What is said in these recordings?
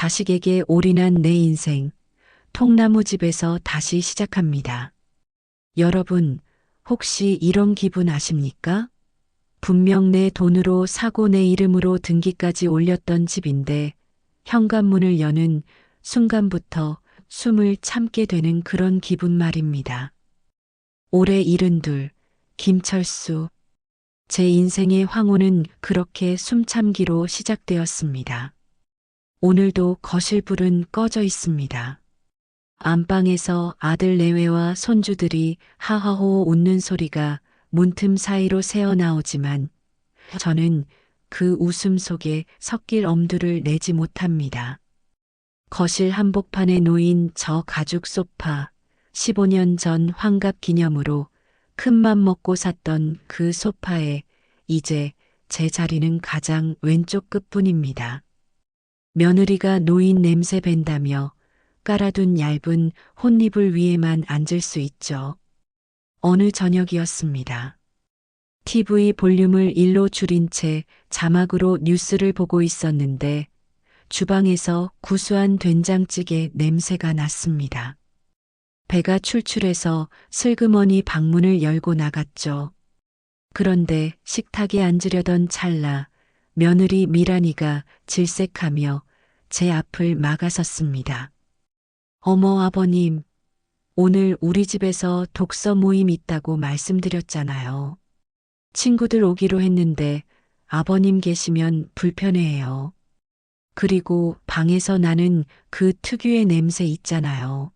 자식에게 올인한 내 인생, 통나무집에서 다시 시작합니다. 여러분, 혹시 이런 기분 아십니까? 분명 내 돈으로 사고 내 이름으로 등기까지 올렸던 집인데 현관문을 여는 순간부터 숨을 참게 되는 그런 기분 말입니다. 올해 72, 김철수. 제 인생의 황혼은 그렇게 숨참기로 시작되었습니다. 오늘도 거실불은 꺼져 있습니다. 안방에서 아들 내외와 손주들이 하하호 웃는 소리가 문틈 사이로 새어나오지만 저는 그 웃음 속에 섞일 엄두를 내지 못합니다. 거실 한복판에 놓인 저 가죽 소파, 15년 전 환갑 기념으로 큰맘 먹고 샀던 그 소파에 이제 제 자리는 가장 왼쪽 끝뿐입니다. 며느리가 노인 냄새 밴다며 깔아둔 얇은 혼이불 위에만 앉을 수 있죠. 어느 저녁이었습니다. TV 볼륨을 1로 줄인 채 자막으로 뉴스를 보고 있었는데 주방에서 구수한 된장찌개 냄새가 났습니다. 배가 출출해서 슬그머니 방문을 열고 나갔죠. 그런데 식탁에 앉으려던 찰나 며느리 미란이가 질색하며 제 앞을 막아섰습니다. 어머 아버님, 오늘 우리 집에서 독서 모임 있다고 말씀드렸잖아요. 친구들 오기로 했는데 아버님 계시면 불편해해요. 그리고 방에서 나는 그 특유의 냄새 있잖아요.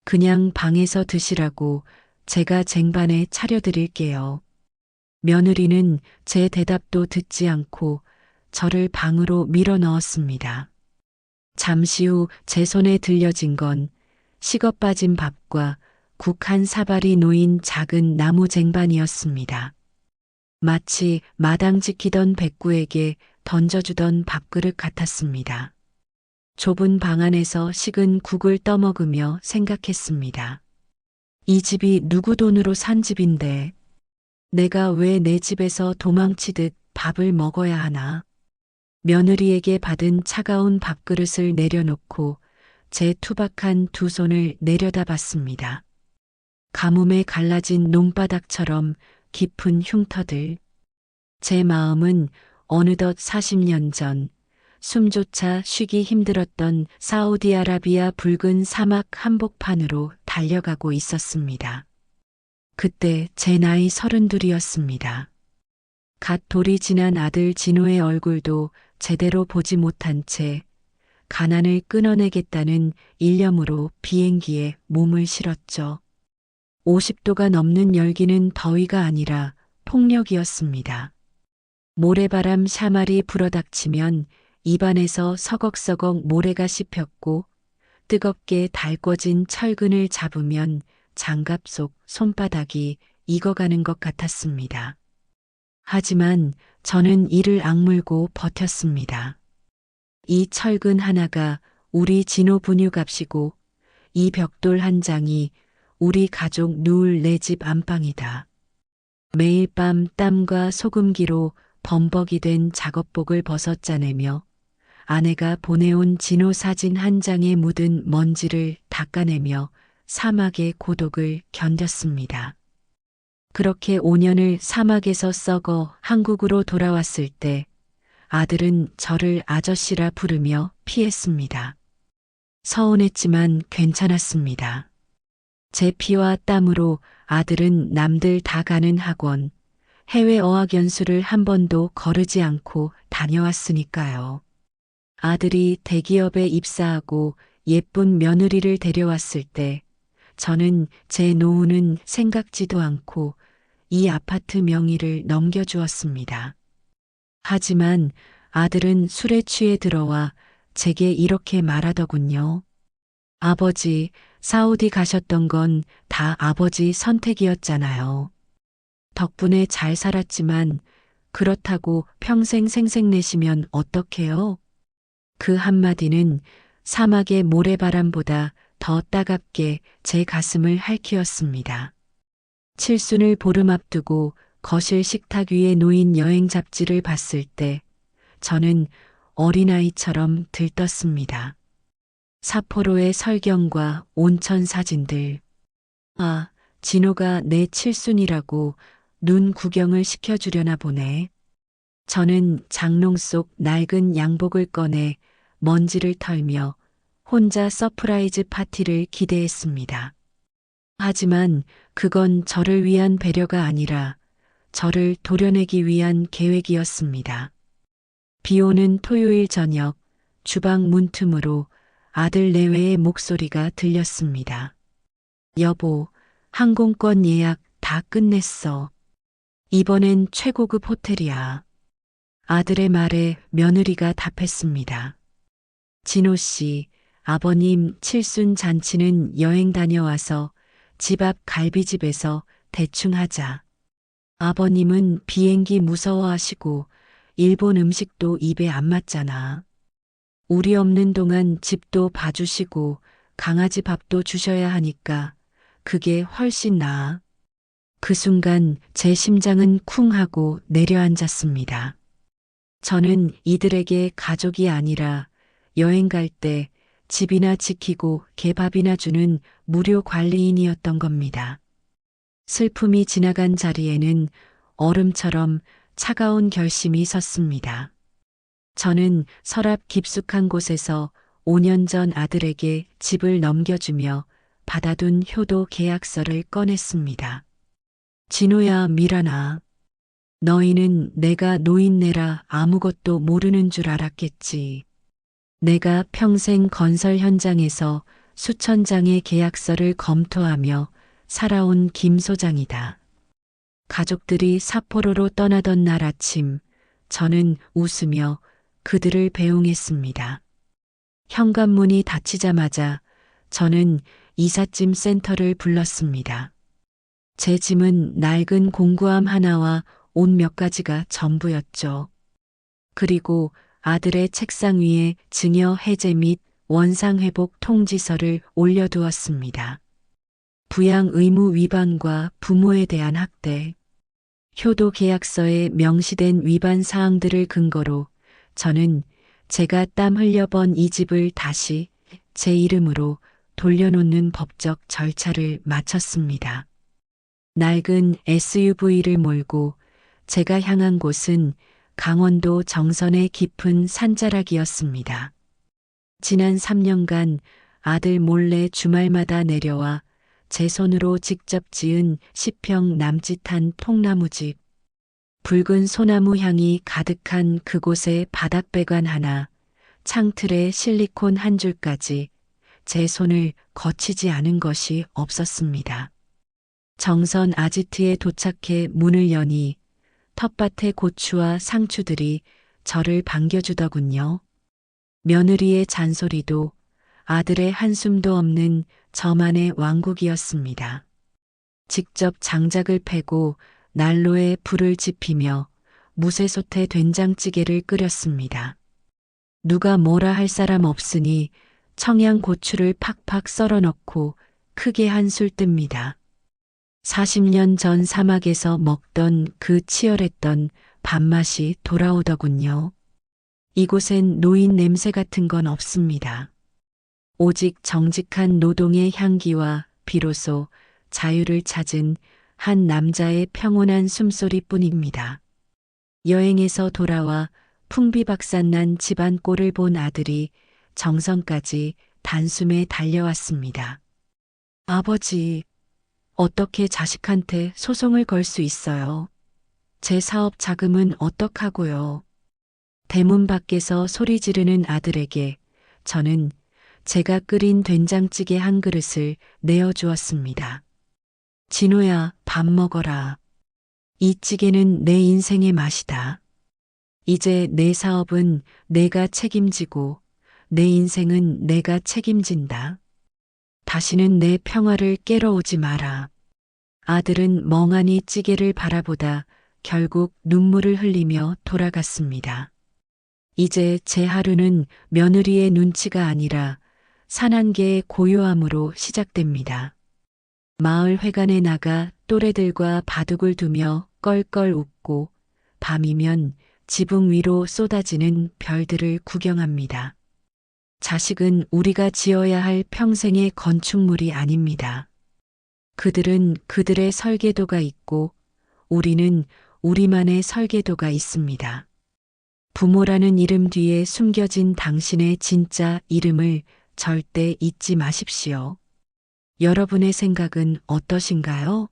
그냥 방에서 드시라고 제가 쟁반에 차려드릴게요. 며느리는 제 대답도 듣지 않고 저를 방으로 밀어 넣었습니다. 잠시 후 제 손에 들려진 건 식어 빠진 밥과 국 한 사발이 놓인 작은 나무 쟁반이었습니다. 마치 마당 지키던 백구에게 던져주던 밥그릇 같았습니다. 좁은 방 안에서 식은 국을 떠먹으며 생각했습니다. 이 집이 누구 돈으로 산 집인데 내가 왜 내 집에서 도망치듯 밥을 먹어야 하나? 며느리에게 받은 차가운 밥그릇을 내려놓고 제 투박한 두 손을 내려다봤습니다. 가뭄에 갈라진 논바닥처럼 깊은 흉터들. 제 마음은 어느덧 40년 전 숨조차 쉬기 힘들었던 사우디아라비아 붉은 사막 한복판으로 달려가고 있었습니다. 그때 제 나이 32이었습니다. 갓 돌이 지난 아들 진호의 얼굴도 제대로 보지 못한 채 가난을 끊어내겠다는 일념으로 비행기에 몸을 실었죠. 50도가 넘는 열기는 더위가 아니라 폭력이었습니다. 모래바람 샤말이 불어닥치면 입안에서 서걱서걱 모래가 씹혔고 뜨겁게 달궈진 철근을 잡으면 장갑 속 손바닥이 익어가는 것 같았습니다. 하지만 저는 이를 악물고 버텼습니다. 이 철근 하나가 우리 진호 분유값이고 이 벽돌 한 장이 우리 가족 누울 내 집 안방이다. 매일 밤 땀과 소금기로 범벅이 된 작업복을 벗어 짜내며 아내가 보내온 진호 사진 한 장에 묻은 먼지를 닦아내며 사막의 고독을 견뎠습니다. 그렇게 5년을 사막에서 썩어 한국으로 돌아왔을 때 아들은 저를 아저씨라 부르며 피했습니다. 서운했지만 괜찮았습니다. 제 피와 땀으로 아들은 남들 다 가는 학원, 해외 어학연수를 한 번도 거르지 않고 다녀왔으니까요. 아들이 대기업에 입사하고 예쁜 며느리를 데려왔을 때 저는 제 노후는 생각지도 않고 이 아파트 명의를 넘겨주었습니다. 하지만 아들은 술에 취해 들어와 제게 이렇게 말하더군요. 아버지, 사우디 가셨던 건 다 아버지 선택이었잖아요. 덕분에 잘 살았지만 그렇다고 평생 생색내시면 어떡해요? 그 한마디는 사막의 모래바람보다 더 따갑게 제 가슴을 핥히었습니다. 칠순을 보름 앞두고 거실 식탁 위에 놓인 여행 잡지를 봤을 때 저는 어린아이처럼 들떴습니다. 사포로의 설경과 온천 사진들. 아, 진호가 내 칠순이라고 눈 구경을 시켜주려나 보네. 저는 장롱 속 낡은 양복을 꺼내 먼지를 털며 혼자 서프라이즈 파티를 기대했습니다. 하지만 그건 저를 위한 배려가 아니라 저를 도려내기 위한 계획이었습니다. 비 오는 토요일 저녁, 주방 문틈으로 아들 내외의 목소리가 들렸습니다. 여보, 항공권 예약 다 끝냈어. 이번엔 최고급 호텔이야. 아들의 말에 며느리가 답했습니다. 진호 씨, 아버님 칠순 잔치는 여행 다녀와서 집 앞 갈비집에서 대충 하자. 아버님은 비행기 무서워하시고 일본 음식도 입에 안 맞잖아. 우리 없는 동안 집도 봐주시고 강아지 밥도 주셔야 하니까 그게 훨씬 나아. 그 순간 제 심장은 쿵 하고 내려앉았습니다. 저는 이들에게 가족이 아니라 여행 갈 때 집이나 지키고 개밥이나 주는 무료 관리인이었던 겁니다. 슬픔이 지나간 자리에는 얼음처럼 차가운 결심이 섰습니다. 저는 서랍 깊숙한 곳에서 5년 전 아들에게 집을 넘겨주며 받아둔 효도 계약서를 꺼냈습니다. 진호야, 미란아. 너희는 내가 노인네라 아무것도 모르는 줄 알았겠지. 내가 평생 건설 현장에서 수천 장의 계약서를 검토하며 살아온 김 소장이다. 가족들이 삿포로로 떠나던 날 아침, 저는 웃으며 그들을 배웅했습니다. 현관문이 닫히자마자 저는 이삿짐 센터를 불렀습니다. 제 짐은 낡은 공구함 하나와 옷 몇 가지가 전부였죠. 그리고 아들의 책상 위에 증여 해제 및 원상 회복 통지서를 올려두었습니다. 부양 의무 위반과 부모에 대한 학대, 효도 계약서에 명시된 위반 사항들을 근거로 저는 제가 땀 흘려 번 이 집을 다시 제 이름으로 돌려놓는 법적 절차를 마쳤습니다. 낡은 SUV를 몰고 제가 향한 곳은 강원도 정선의 깊은 산자락이었습니다. 지난 3년간 아들 몰래 주말마다 내려와 제 손으로 직접 지은 10평 남짓한 통나무집. 붉은 소나무 향이 가득한 그곳에 바닥배관 하나, 창틀에 실리콘 한 줄까지 제 손을 거치지 않은 것이 없었습니다. 정선 아지트에 도착해 문을 여니 텃밭의 고추와 상추들이 저를 반겨주더군요. 며느리의 잔소리도 아들의 한숨도 없는 저만의 왕국이었습니다. 직접 장작을 패고 난로에 불을 지피며 무쇠솥에 된장찌개를 끓였습니다. 누가 뭐라 할 사람 없으니 청양고추를 팍팍 썰어 넣고 크게 한술 뜹니다. 40년 전 사막에서 먹던 그 치열했던 밥맛이 돌아오더군요. 이곳엔 노인 냄새 같은 건 없습니다. 오직 정직한 노동의 향기와 비로소 자유를 찾은 한 남자의 평온한 숨소리뿐입니다. 여행에서 돌아와 풍비박산난 집안 꼴을 본 아들이 정선까지 단숨에 달려왔습니다. 아버지, 어떻게 자식한테 소송을 걸 수 있어요? 제 사업 자금은 어떡하고요? 대문 밖에서 소리 지르는 아들에게 저는 제가 끓인 된장찌개 한 그릇을 내어주었습니다. 진호야, 밥 먹어라. 이 찌개는 내 인생의 맛이다. 이제 내 사업은 내가 책임지고 내 인생은 내가 책임진다. 다시는 내 평화를 깨러 오지 마라. 아들은 멍하니 찌개를 바라보다 결국 눈물을 흘리며 돌아갔습니다. 이제 제 하루는 며느리의 눈치가 아니라 산한계의 고요함으로 시작됩니다. 마을 회관에 나가 또래들과 바둑을 두며 껄껄 웃고 밤이면 지붕 위로 쏟아지는 별들을 구경합니다. 자식은 우리가 지어야 할 평생의 건축물이 아닙니다. 그들은 그들의 설계도가 있고 우리는 우리만의 설계도가 있습니다. 부모라는 이름 뒤에 숨겨진 당신의 진짜 이름을 절대 잊지 마십시오. 여러분의 생각은 어떠신가요?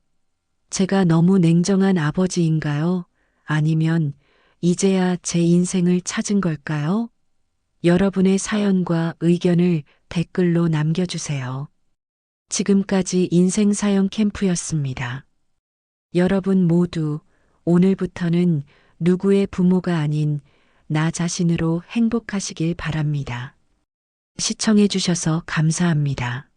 제가 너무 냉정한 아버지인가요? 아니면 이제야 제 인생을 찾은 걸까요? 여러분의 사연과 의견을 댓글로 남겨주세요. 지금까지 인생사연 캠프였습니다. 여러분 모두 오늘부터는 누구의 부모가 아닌 나 자신으로 행복하시길 바랍니다. 시청해 주셔서 감사합니다.